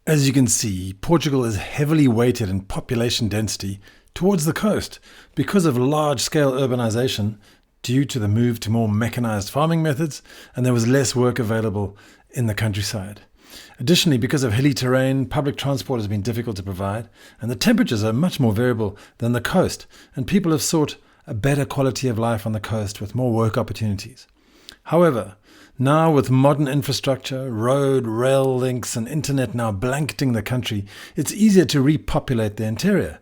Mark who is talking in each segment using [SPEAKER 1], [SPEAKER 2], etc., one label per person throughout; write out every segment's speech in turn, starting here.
[SPEAKER 1] As you can see, Portugal is heavily weighted in population density towards the coast because of large-scale urbanization due to the move to more mechanized farming methods, and there was less work available in the countryside. Additionally, because of hilly terrain, public transport has been difficult to provide, and the temperatures are much more variable than the coast, and people have sought a better quality of life on the coast with more work opportunities. However, now with modern infrastructure, road, rail links and internet now blanketing the country, it's easier to repopulate the interior.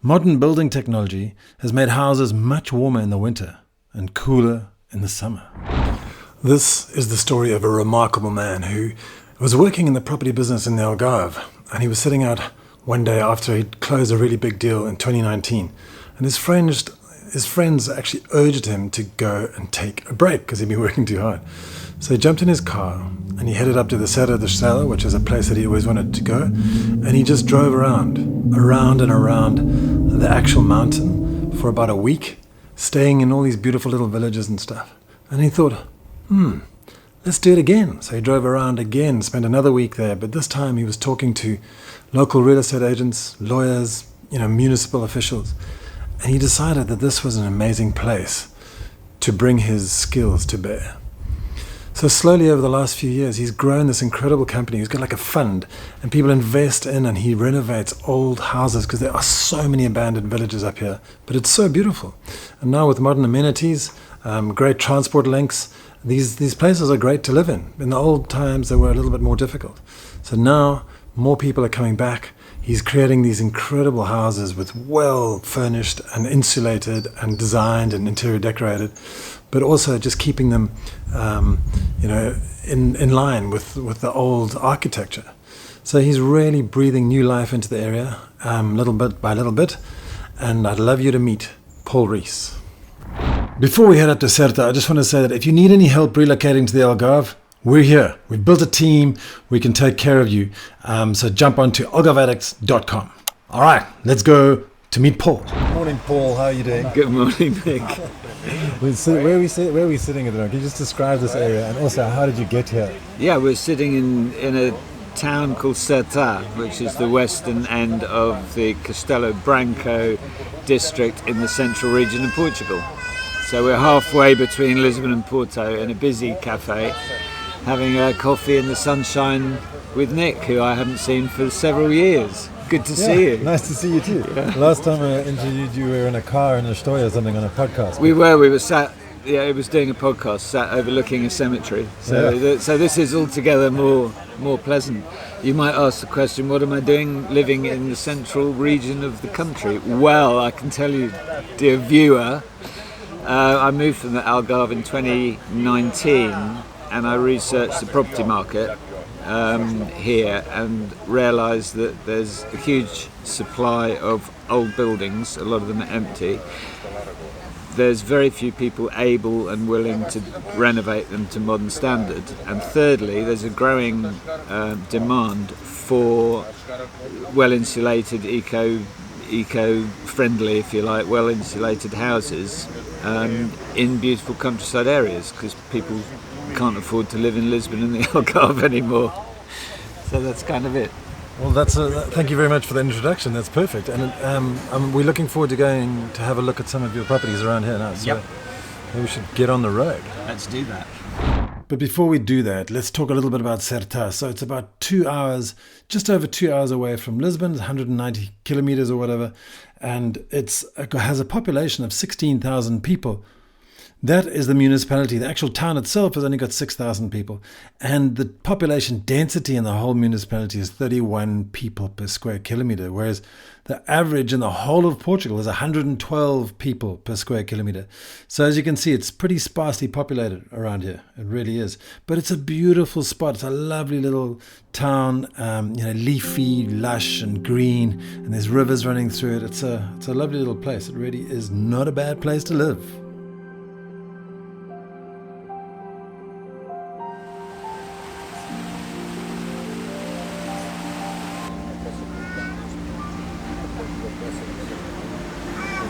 [SPEAKER 1] Modern building technology has made houses much warmer in the winter and cooler in the summer. This is the story of a remarkable man who was working in the property business in the Algarve, and he was sitting out one day after he'd closed a really big deal in 2019, and his friends actually urged him to go and take a break because he'd been working too hard. So he jumped in his car and he headed up to the Sertã de Sela, which is a place that he always wanted to go, and he just drove around and around the actual mountain for about a week, staying in all these beautiful little villages and stuff. And he thought, let's do it again. So he drove around again, spent another week there, but this time he was talking to local real estate agents, lawyers, municipal officials, and he decided that this was an amazing place to bring his skills to bear. So slowly over the last few years, he's grown this incredible company. He's got like a fund, and people invest in, and he renovates old houses because there are so many abandoned villages up here, but it's so beautiful. And now with modern amenities, great transport links, these places are great to live in. In the old times, they were a little bit more difficult. So now more people are coming back. He's creating these incredible houses with well furnished and insulated and designed and interior decorated, but also just keeping them, in line with the old architecture. So he's really breathing new life into the area, little bit by little bit. And I'd love you to meet Paul Rees. Before we head up to Sertã, I just want to say that if you need any help relocating to the Algarve, we're here. We've built a team. We can take care of you. So jump on to algarveaddicts.com. All right, let's go to meet Paul.
[SPEAKER 2] Morning, Paul. How are you doing?
[SPEAKER 3] Good morning, Nick.
[SPEAKER 2] Where are we sitting at the moment? Can you just describe this area, and also how did you get here?
[SPEAKER 3] Yeah, we're sitting in a town called Sertã, which is the western end of the Castelo Branco district in the central region of Portugal. So we're halfway between Lisbon and Porto in a busy cafe, having a coffee in the sunshine with Nick, who I haven't seen for several years. Good to see you.
[SPEAKER 2] Nice to see you too.
[SPEAKER 3] Yeah.
[SPEAKER 2] Last time I interviewed you, we were in a car in Astoria or something on a podcast.
[SPEAKER 3] We were sat, it was doing a podcast, sat overlooking a cemetery. So so this is altogether more pleasant. You might ask the question, what am I doing living in the central region of the country? Well, I can tell you, dear viewer, I moved from the Algarve in 2019, and I researched the property market here and realised that there's a huge supply of old buildings, a lot of them are empty. There's very few people able and willing to renovate them to modern standard. And thirdly, there's a growing demand for well-insulated, eco-friendly, if you like, well-insulated houses in beautiful countryside areas, because people can't afford to live in Lisbon and the Algarve anymore. So that's kind of it.
[SPEAKER 2] Well, thank you very much for the introduction. That's perfect. And we're looking forward to going to have a look at some of your properties around here now. So maybe we should get on the road.
[SPEAKER 3] Let's do that.
[SPEAKER 1] But before we do that, let's talk a little bit about Sertã. So it's about 2 hours, just over 2 hours away from Lisbon, 190 kilometers or whatever. And it has a population of 16,000 people. That is the municipality. The actual town itself has only got 6,000 people. And the population density in the whole municipality is 31 people per square kilometer, whereas the average in the whole of Portugal is 112 people per square kilometer. So as you can see, it's pretty sparsely populated around here. It really is. But it's a beautiful spot. It's a lovely little town, leafy, lush and green, and there's rivers running through it. It's a lovely little place. It really is not a bad place to live.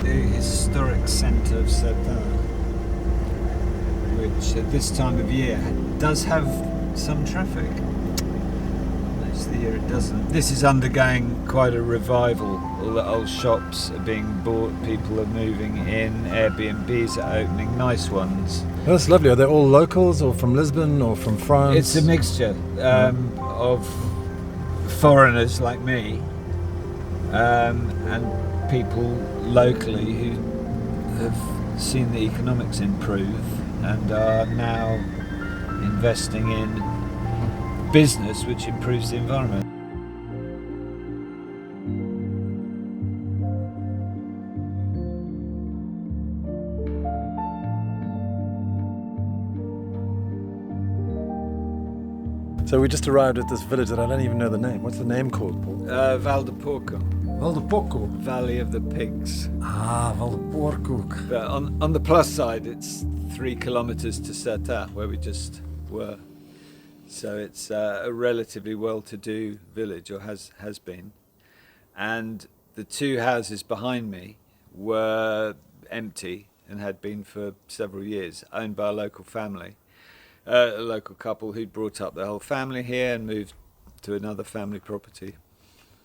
[SPEAKER 3] The historic centre of Sertã, which at this time of year does have some traffic. It's the the year it doesn't. This is undergoing quite a revival. All the old shops are being bought, people are moving in, Airbnbs are opening, nice ones.
[SPEAKER 2] That's lovely. Are they all locals or from Lisbon or from France?
[SPEAKER 3] It's a mixture of foreigners like me and people locally who have seen the economics improve and are now investing in business which improves the environment.
[SPEAKER 2] So we just arrived at this village that I don't even know the name. What's the name called, Paul?
[SPEAKER 3] Val de Porco,
[SPEAKER 2] Val de Porco.
[SPEAKER 3] Valley of the Pigs.
[SPEAKER 2] Ah, Val de Porco.
[SPEAKER 3] But on the plus side, it's 3 kilometres to Sertã, where we just were. So it's a relatively well-to-do village, or has been. And the 2 houses behind me were empty and had been for several years, owned by a local family. A local couple who'd brought up the whole family here and moved to another family property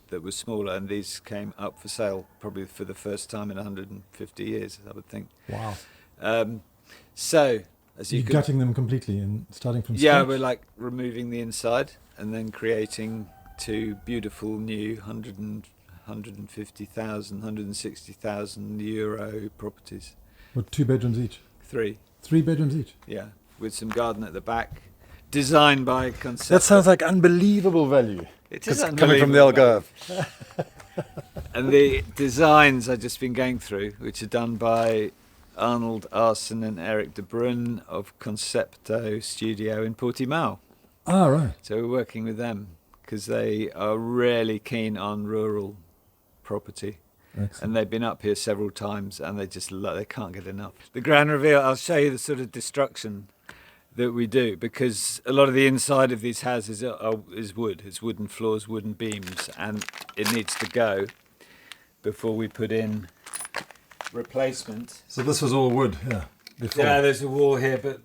[SPEAKER 3] that was smaller, and these came up for sale probably for the first time in 150 years, I would think.
[SPEAKER 2] Wow.
[SPEAKER 3] So, as
[SPEAKER 2] You're gutting them completely and starting from
[SPEAKER 3] yeah,
[SPEAKER 2] scratch?
[SPEAKER 3] we're like removing the inside and then creating 2 beautiful new 150,000, 160,000 euro properties.
[SPEAKER 2] What, 2 bedrooms each?
[SPEAKER 3] 3,
[SPEAKER 2] 3 bedrooms each?
[SPEAKER 3] yeah, with some garden at the back. Designed by Concept.
[SPEAKER 2] That sounds like unbelievable value.
[SPEAKER 3] It is
[SPEAKER 2] coming from the
[SPEAKER 3] unbelievable.
[SPEAKER 2] Algarve.
[SPEAKER 3] And the designs I've just been going through, which are done by Arnold Arsen and Eric de Bruyne of Concepto Studio in Portimao.
[SPEAKER 2] Ah, right.
[SPEAKER 3] So we're working with them because they are really keen on rural property.
[SPEAKER 2] Excellent.
[SPEAKER 3] And they've been up here several times and they just they can't get enough. The grand reveal, I'll show you the sort of destruction that we do, because a lot of the inside of these houses is wood. It's wooden floors, wooden beams, and it needs to go before we put in replacement.
[SPEAKER 2] So this was all wood, yeah, before.
[SPEAKER 3] Yeah, there's a wall here, but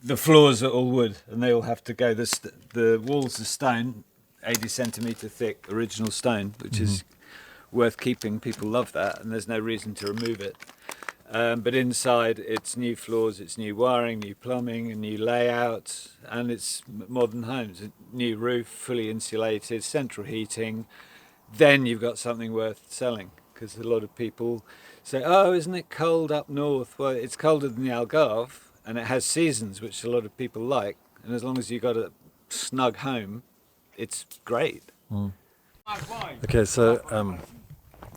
[SPEAKER 3] the floors are all wood and they all have to go. The walls are stone, 80 centimetre thick, original stone, which is worth keeping. People love that and there's no reason to remove it. But inside it's new floors, it's new wiring, new plumbing, a new layout, and it's modern homes. A new roof, fully insulated, central heating. Then you've got something worth selling, because a lot of people say, oh, isn't it cold up north? Well, it's colder than the Algarve, and it has seasons, which a lot of people like. And as long as you've got a snug home, it's great.
[SPEAKER 2] Okay, so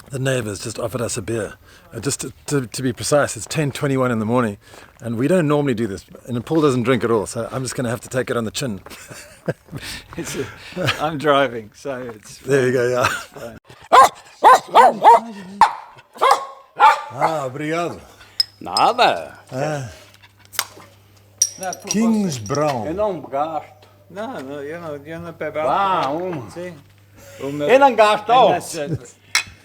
[SPEAKER 2] the neighbours just offered us a beer. Just to be precise, it's 10:21 in the morning, and we don't normally do this, and Paul doesn't drink at all, so I'm just going to have to take it on the chin.
[SPEAKER 3] I'm driving, so it's fine.
[SPEAKER 2] There you go, yeah.
[SPEAKER 3] Fine.
[SPEAKER 2] Obrigado.
[SPEAKER 4] Nada.
[SPEAKER 3] No, por
[SPEAKER 2] King's
[SPEAKER 3] você.
[SPEAKER 2] Brown.
[SPEAKER 4] Eu não gasto.
[SPEAKER 3] Não, eu não bebo
[SPEAKER 4] Ah,
[SPEAKER 3] álcool.
[SPEAKER 4] uma.
[SPEAKER 3] Sim. O meu-
[SPEAKER 4] Eu não gasto. ó.
[SPEAKER 3] Nessa-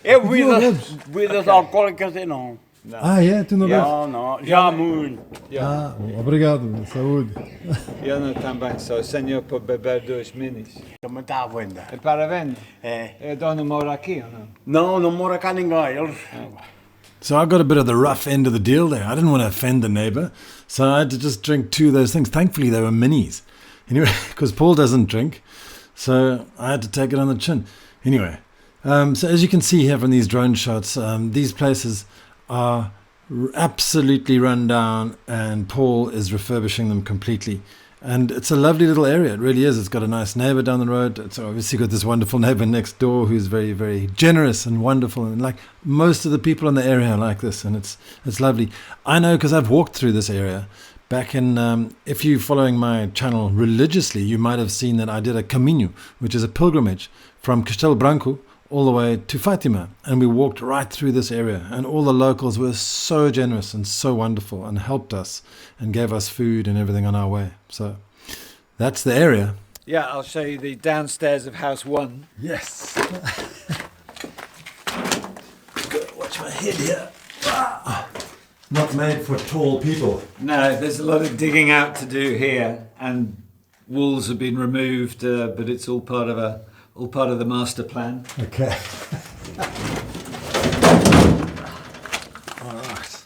[SPEAKER 4] Eu bebidas alcoólicas eu não.
[SPEAKER 2] Ah, é? Tu não bebes?
[SPEAKER 4] Não, não. Já há muito.
[SPEAKER 2] Ah, obrigado. Saúde.
[SPEAKER 3] Eu não também, só o senhor pode beber 2 minis.
[SPEAKER 4] Também está à venda.
[SPEAKER 3] É para venda?
[SPEAKER 4] É.
[SPEAKER 3] A dona mora aqui ou não?
[SPEAKER 4] Não, não mora cá ninguém. Eles...
[SPEAKER 1] So I got a bit of the rough end of the deal there. I didn't want to offend the neighbour, so I had to just drink 2 of those things. Thankfully, they were minis. Anyway, because Paul doesn't drink, so I had to take it on the chin. Anyway, so as you can see here from these drone shots, these places are absolutely run down, and Paul is refurbishing them completely. And it's a lovely little area, it really is. It's got a nice neighbour down the road. It's obviously got this wonderful neighbour next door who's very, very generous and wonderful. And like most of the people in the area are like this, and it's lovely. I know because I've walked through this area. Back in, if you're following my channel religiously, you might have seen that I did a caminho, which is a pilgrimage from Castelo Branco all the way to Fatima, and we walked right through this area, and all the locals were so generous and so wonderful and helped us and gave us food and everything on our way. So that's the area.
[SPEAKER 3] Yeah, I'll show you the downstairs of house 1.
[SPEAKER 1] Yes. Watch my head here. Not made for tall people.
[SPEAKER 3] No, there's a lot of digging out to do here, and walls have been removed, but it's all part of a all part of the master plan.
[SPEAKER 2] Okay. All right.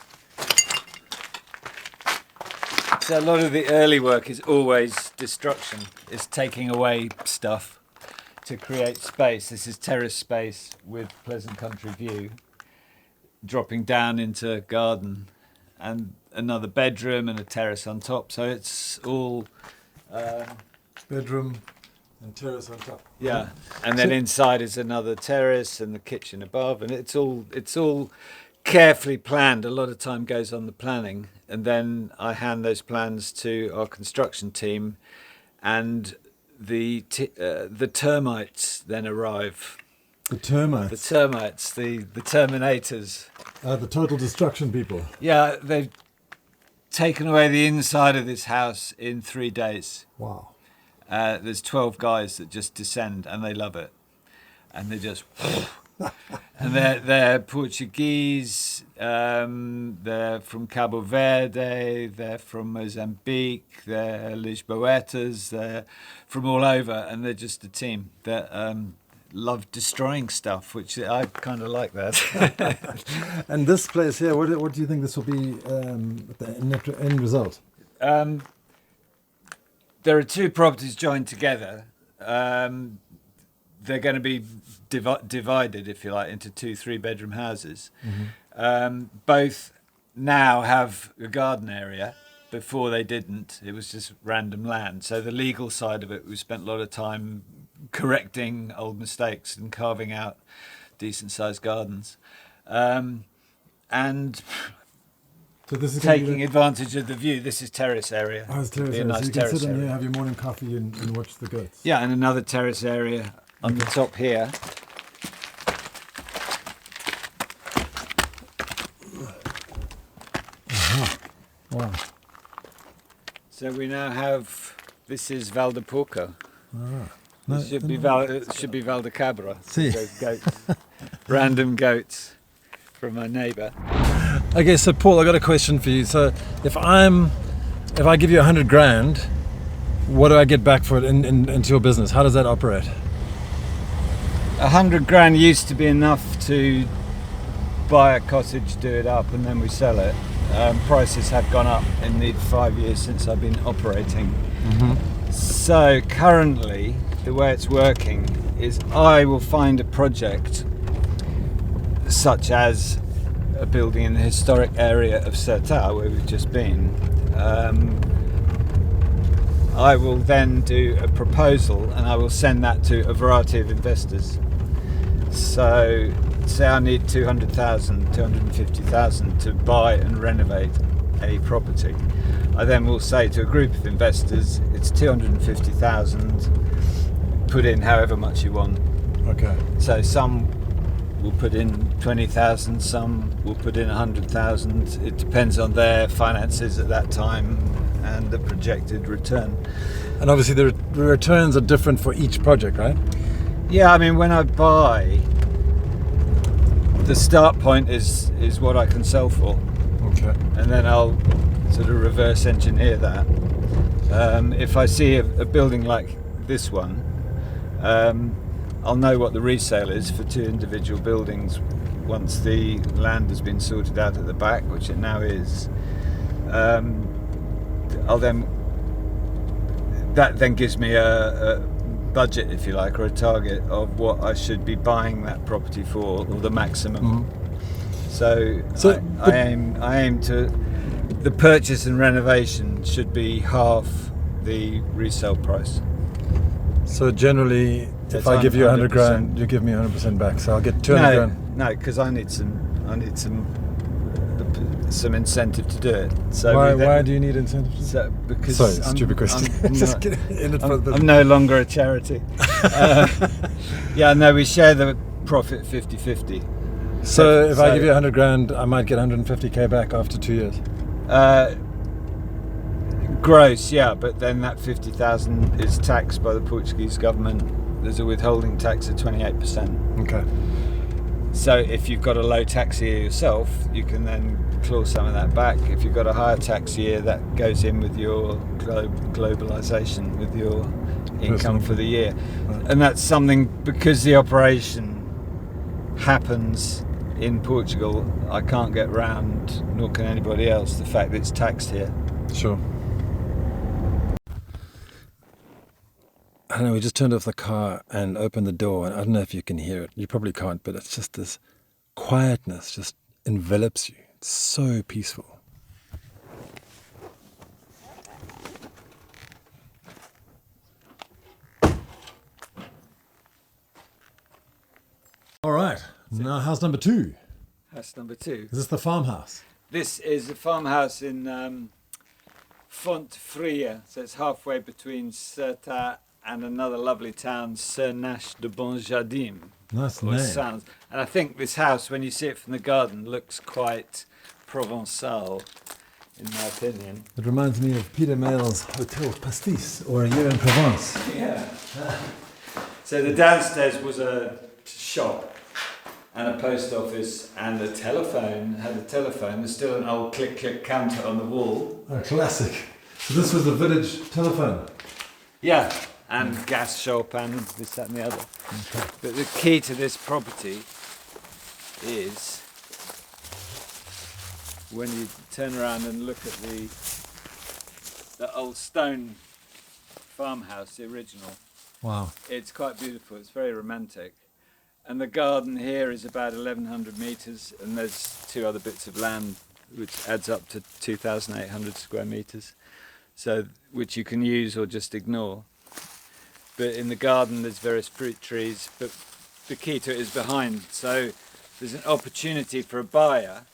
[SPEAKER 3] So a lot of the early work is always destruction. It's taking away stuff to create space. This is terrace space with pleasant country view, dropping down into garden and another bedroom and a terrace on top. So it's all
[SPEAKER 2] Bedroom and terrace on top.
[SPEAKER 3] yeah. And then inside is another terrace and the kitchen above, and it's all carefully planned. A lot of time goes on the planning, and then I hand those plans to our construction team, and the termites then arrive.
[SPEAKER 2] The termites.
[SPEAKER 3] The termites, the terminators.
[SPEAKER 2] The total destruction people.
[SPEAKER 3] Yeah, they've taken away the inside of this house in 3 days.
[SPEAKER 2] Wow.
[SPEAKER 3] There's 12 guys that just descend, and they love it, and they just. And they're Portuguese, they're from Cabo Verde, they're from Mozambique, they're Lisboetas, they're from all over, and they're just a team that love destroying stuff, which I kind of like that.
[SPEAKER 2] And this place here, what do you think this will be the end result?
[SPEAKER 3] There are 2 properties joined together. They're going to be divided, if you like, into 2 3-bedroom houses. Mm-hmm. Both now have a garden area. Before they didn't. It was just random land. So the legal side of it, we spent a lot of time correcting old mistakes and carving out decent-sized gardens. And
[SPEAKER 2] So this is
[SPEAKER 3] taking advantage of the view. This is terrace area.
[SPEAKER 2] Oh, it's terrace
[SPEAKER 3] Be a
[SPEAKER 2] area.
[SPEAKER 3] nice
[SPEAKER 2] So you can
[SPEAKER 3] terrace
[SPEAKER 2] sit in
[SPEAKER 3] area.
[SPEAKER 2] here, have your morning coffee and watch the goats.
[SPEAKER 3] Yeah, and another terrace area on the top here.
[SPEAKER 2] Wow.
[SPEAKER 3] So we now have, this is Val de Porco.
[SPEAKER 2] Ah.
[SPEAKER 3] It should be Val de Cabra.
[SPEAKER 2] See.
[SPEAKER 3] So goats, random goats from my neighbour.
[SPEAKER 2] Okay, so Paul, I got a question for you. So if I give you 100 grand, what do I get back for it into your business? How does that operate?
[SPEAKER 3] 100 grand used to be enough to buy a cottage, do it up, and then we sell it. Prices have gone up in the 5 years since I've been operating. Mm-hmm. So currently, the way it's working is I will find a project such as a building in the historic area of Sertã, where we've just been. I will then do a proposal and I will send that to a variety of investors. So say I need 200,000, 250,000 to buy and renovate a property. I then will say to a group of investors, it's 250,000, put in however much you want.
[SPEAKER 2] Okay.
[SPEAKER 3] So some will put in 20,000, some will put in 100,000. It depends on their finances at that time and the projected return.
[SPEAKER 2] And obviously the returns are different for each project, right?
[SPEAKER 3] Yeah, I mean, when I buy, the start point is what I can sell for.
[SPEAKER 2] Okay.
[SPEAKER 3] And then I'll sort of reverse engineer that. If I see a building like this one, I'll know what the resale is for 2 individual buildings once the land has been sorted out at the back, which it now is. That then gives me a budget, if you like, or a target of what I should be buying that property for, or the maximum. Mm-hmm. So I aim to, the purchase and renovation should be half the resale price.
[SPEAKER 2] So generally, if I give you 100 grand, you give me 100% back. So I'll get 200 grand.
[SPEAKER 3] No, because I need some incentive to do it. So
[SPEAKER 2] why do you need incentive?
[SPEAKER 3] So because
[SPEAKER 2] sorry, stupid question. Just kidding.
[SPEAKER 3] I'm no longer a charity. Yeah, no, we share the profit 50-50.
[SPEAKER 2] So if I give you 100 grand, I might get 150k back after 2 years.
[SPEAKER 3] Gross, yeah, but then that 50,000 is taxed by the Portuguese government. There's a withholding tax of 28%.
[SPEAKER 2] Okay.
[SPEAKER 3] So if you've got a low tax year yourself, you can then claw some of that back. If you've got a higher tax year, that goes in with your globalization, with your income for the year. And that's something, because the operation happens in Portugal, I can't get round, nor can anybody else, the fact that it's taxed here.
[SPEAKER 2] Sure. I don't know, we just turned off the car and opened the door, and I don't know if you can hear it. You probably can't, but it's just this quietness just envelops you. It's so peaceful.
[SPEAKER 1] All right. Now, house number 2.
[SPEAKER 3] That's number 2.
[SPEAKER 1] Is this the farmhouse?
[SPEAKER 3] This is a farmhouse in Fontefria, so it's halfway between Sertã and another lovely town, Sertã de Bom Jardim.
[SPEAKER 1] Nice
[SPEAKER 3] Or
[SPEAKER 1] name.
[SPEAKER 3] sounds. And I think this house, when you see it from the garden, looks quite Provençal, in my opinion.
[SPEAKER 1] It reminds me of Peter Mail's Hotel Pastis, or A Year in Provence.
[SPEAKER 3] Yeah. So the downstairs was a shop and a post office and a telephone. Had a telephone. There's still an old click counter on the wall.
[SPEAKER 1] A classic. So this was the village telephone.
[SPEAKER 3] Yeah, and gas shop and this, that and the other.
[SPEAKER 1] Okay.
[SPEAKER 3] But the key to this property is when you turn around and look at the old stone farmhouse, the original.
[SPEAKER 1] Wow.
[SPEAKER 3] It's quite beautiful. It's very romantic. And the garden here is about 1,100 metres, and there's 2 other bits of land which adds up to 2,800 square metres, so which you can use or just ignore. But in the garden there's various fruit trees, but the key to it is behind. So there's an opportunity for a buyer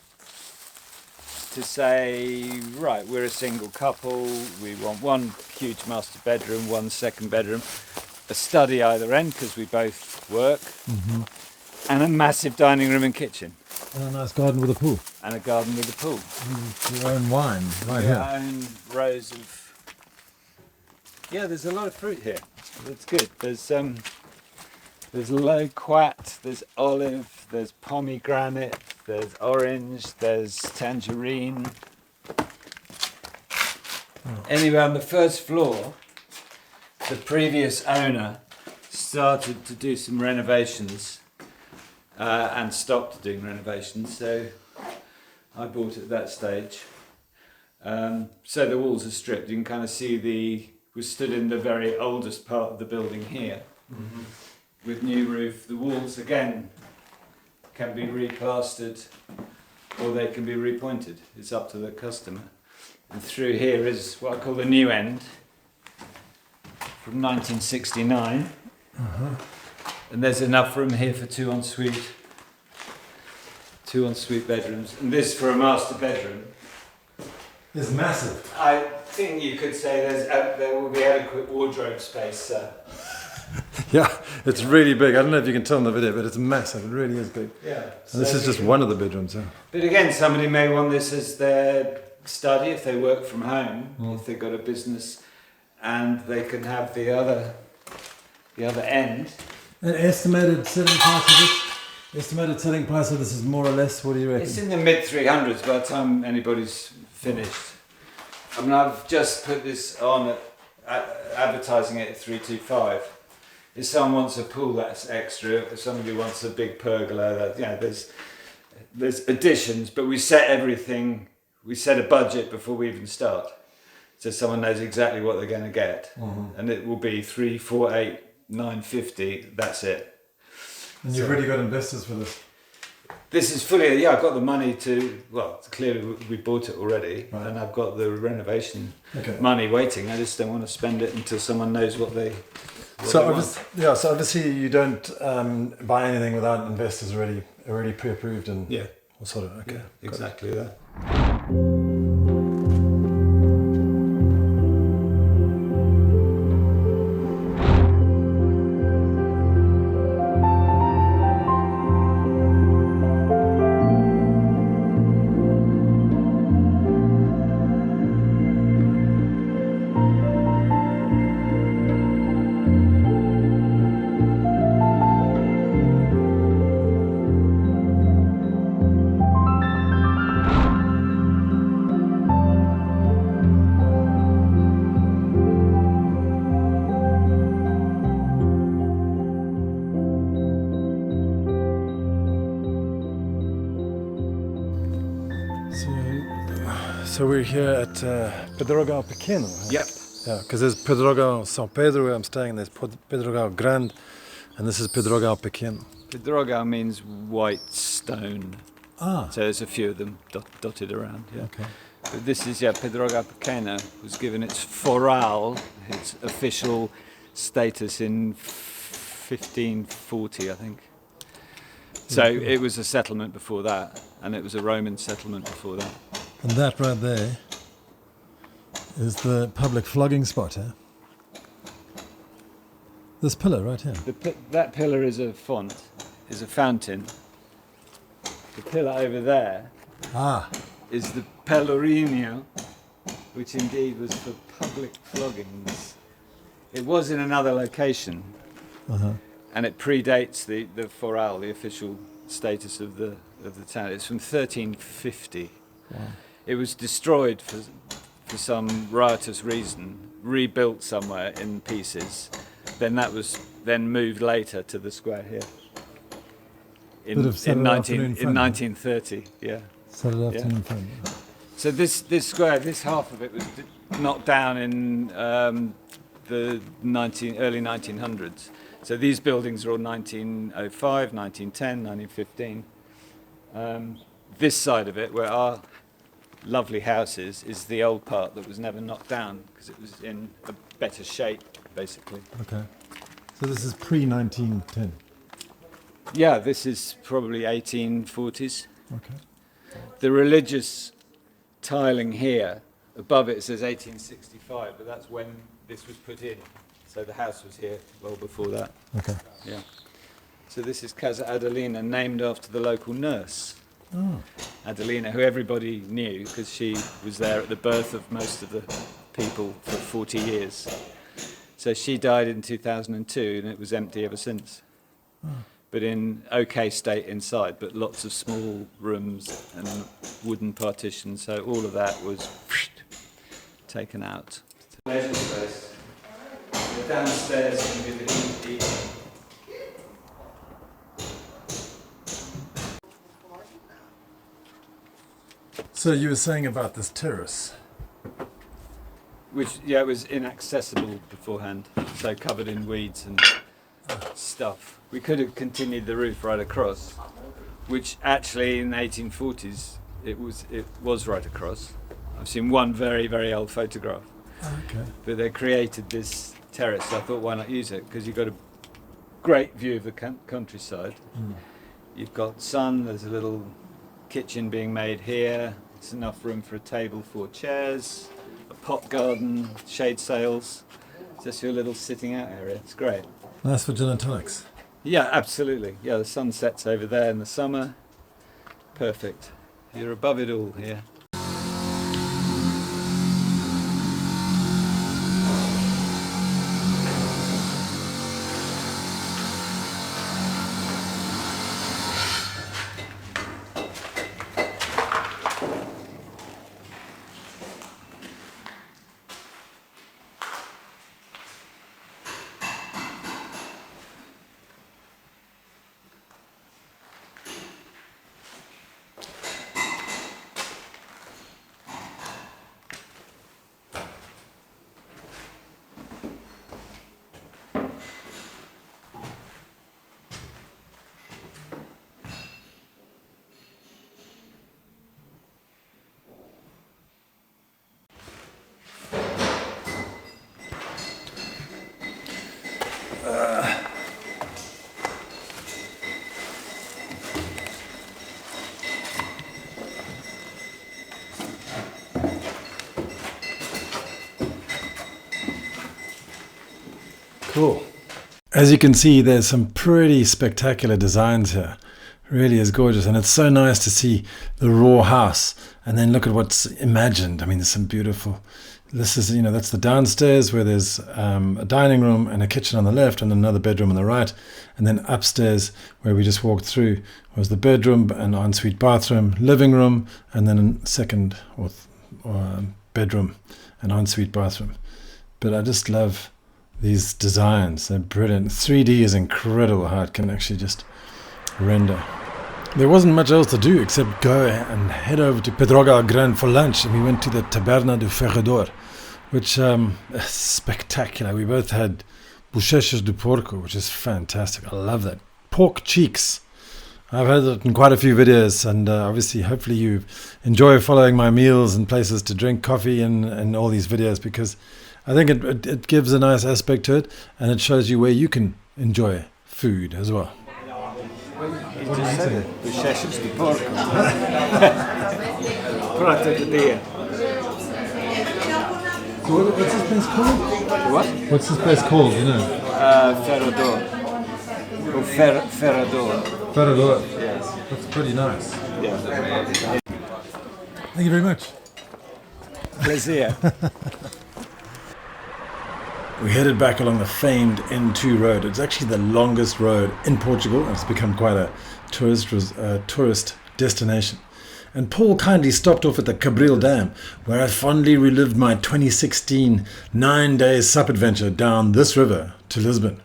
[SPEAKER 3] to say, right, we're a single couple, we want 1 huge master bedroom, 1 second bedroom, a study either end because we both work, and a massive dining room and kitchen.
[SPEAKER 1] And a nice garden with a pool.
[SPEAKER 3] And a garden with a pool.
[SPEAKER 1] Your own wine, right
[SPEAKER 3] Your
[SPEAKER 1] here.
[SPEAKER 3] own rows of... Yeah, there's a lot of fruit here. That's good. There's loquat, there's olive, there's pomegranate, there's orange, there's tangerine. Anyway, on the first floor, the previous owner started to do some renovations and stopped doing renovations, so I bought it at that stage. So the walls are stripped. You can kind of see we stood in the very oldest part of the building here, with new roof. The walls again can be replastered or they can be repointed. It's up to the customer. And through here is what I call the new end, from 1969. And there's enough room here for 2 ensuite bedrooms, and this for a master bedroom.
[SPEAKER 1] It's massive.
[SPEAKER 3] I think you could say there will be adequate wardrobe space.
[SPEAKER 2] Yeah, it's really big. I don't know if you can tell in the video, but it's massive. It really is big.
[SPEAKER 3] Yeah.
[SPEAKER 2] And this is just one of the bedrooms. Yeah.
[SPEAKER 3] But again, somebody may want this as their study if they work from home, if they've got a business, and they can have the other end.
[SPEAKER 1] An estimated selling price of this? Estimated selling price of this is more or less, what do you reckon?
[SPEAKER 3] It's in the mid 300s by the time anybody's finished. I mean, I've just put this on advertising it at 325. If someone wants a pool, that's extra. If somebody wants a big pergola, there's additions, but we set everything. We set a budget before we even start, so someone knows exactly what they're going to get, and it will be 348, 950. That's it.
[SPEAKER 1] And you've already got investors for this?
[SPEAKER 3] This is fully, yeah, I've got the money to, well, clearly we bought it already,
[SPEAKER 1] Right.
[SPEAKER 3] and I've got the renovation money waiting. I just don't want to spend it until someone knows what they want.
[SPEAKER 2] So obviously you don't buy anything without investors already pre-approved and
[SPEAKER 3] Yeah,
[SPEAKER 2] all sort of. Okay,
[SPEAKER 3] exactly that.
[SPEAKER 2] So we're here at Pedrógão Pequeno. Right?
[SPEAKER 3] Yep.
[SPEAKER 2] Yeah, because there's Pedrógão São Pedro where I'm staying, and there's Pedrógão Grande, and this is Pedrógão Pequeno.
[SPEAKER 3] Pedrógão means white stone.
[SPEAKER 2] Ah.
[SPEAKER 3] So there's a few of them dotted around. Yeah.
[SPEAKER 2] Okay.
[SPEAKER 3] But this is Pedrógão Pequeno was given its foral, its official status in 1540, I think. So it was a settlement before that, and it was a Roman settlement before that.
[SPEAKER 2] And that right there is the public flogging spot, eh? This pillar right here.
[SPEAKER 3] That pillar is a font, is a fountain. The pillar over there is the Pelourinho, which indeed was for public floggings. It was in another location, and it predates the foral, the official status of the town. It's from 1350.
[SPEAKER 2] Wow.
[SPEAKER 3] It was destroyed for some riotous reason, rebuilt somewhere in pieces. Then that was then moved later to the square here. In 1930, yeah.
[SPEAKER 2] Saturday afternoon fun.
[SPEAKER 3] So this square, this half of it was knocked down in the early 1900s. So these buildings are all 1905, 1910, 1915. This side of it, where our lovely house is the old part that was never knocked down because it was in a better shape, basically.
[SPEAKER 2] Okay. So this is pre-1910.
[SPEAKER 3] Yeah, this is probably 1840s.
[SPEAKER 2] Okay.
[SPEAKER 3] The religious tiling here, above it says 1865, but that's when this was put in. So the house was here well before that.
[SPEAKER 2] Okay.
[SPEAKER 3] Yeah. So this is Casa Adelina, named after the local nurse.
[SPEAKER 2] Oh.
[SPEAKER 3] Adelina, who everybody knew because she was there at the birth of most of the people for 40 years. So she died in 2002 and it was empty ever since.
[SPEAKER 2] Oh.
[SPEAKER 3] But in okay state inside, but lots of small rooms and wooden partitions, so all of that was taken out. Leisure space. Downstairs can be the eating.
[SPEAKER 2] So you were saying about this terrace.
[SPEAKER 3] Which, it was inaccessible beforehand, so covered in weeds and stuff. We could have continued the roof right across, which actually in the 1840s it was right across. I've seen one very, very old photograph.
[SPEAKER 2] Okay.
[SPEAKER 3] But they created this terrace, so I thought why not use it, because you've got a great view of the countryside. You've got sun, there's a little kitchen being made here, it's enough room for a table, 4 chairs, a pot garden, shade sails, just your little sitting out area. It's great.
[SPEAKER 2] Nice for gin and tonics.
[SPEAKER 3] Yeah, absolutely. Yeah, the sun sets over there in the summer. Perfect. You're above it all here.
[SPEAKER 2] Cool.
[SPEAKER 1] As you can see, there's some pretty spectacular designs here. Really is gorgeous, and it's so nice to see the raw house and then look at what's imagined. I mean, there's some beautiful, this is, that's the downstairs where there's a dining room and a kitchen on the left and another bedroom on the right, and then upstairs where we just walked through was the bedroom and ensuite bathroom, living room, and then a second or bedroom and ensuite bathroom. But I just love these designs. They're brilliant. 3D is incredible how it can actually just render. There wasn't much else to do except go and head over to Pedroga Gran for lunch, and we went to the Taberna do Ferrador, which is spectacular. We both had bochechas de porco, which is fantastic. I love that. Pork cheeks. I've had it in quite a few videos, and obviously hopefully you enjoy following my meals and places to drink coffee and all these videos, because I think it gives a nice aspect to it, and it shows you where you can enjoy food as well.
[SPEAKER 3] What did you say? Bochechas de porco. Prato de dia.
[SPEAKER 1] So what's this place called?
[SPEAKER 3] What?
[SPEAKER 1] What's this place called, you know?
[SPEAKER 3] Ferrador. Or Ferrador.
[SPEAKER 1] Ferrador.
[SPEAKER 3] Yes.
[SPEAKER 1] That's pretty nice.
[SPEAKER 3] Yeah.
[SPEAKER 1] Thank you very much.
[SPEAKER 3] Plaisir.
[SPEAKER 1] We headed back along the famed N2 road. It's actually the longest road in Portugal, and it's become quite a tourist destination. And Paul kindly stopped off at the Cabril Dam, where I fondly relived my 2016 9-day sup adventure down this river to Lisbon.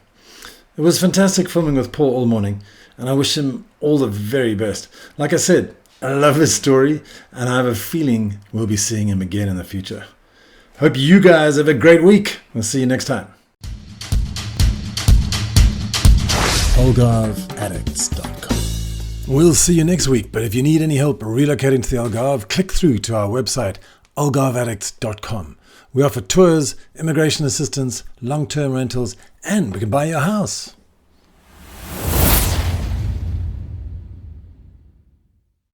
[SPEAKER 1] It was fantastic filming with Paul all morning, and I wish him all the very best. Like I said, I love his story, and I have a feeling we'll be seeing him again in the future. Hope you guys have a great week. We'll see you next time. AlgarveAddicts.com. We'll see you next week, but if you need any help relocating to the Algarve, click through to our website, AlgarveAddicts.com. We offer tours, immigration assistance, long-term rentals, and we can buy your house.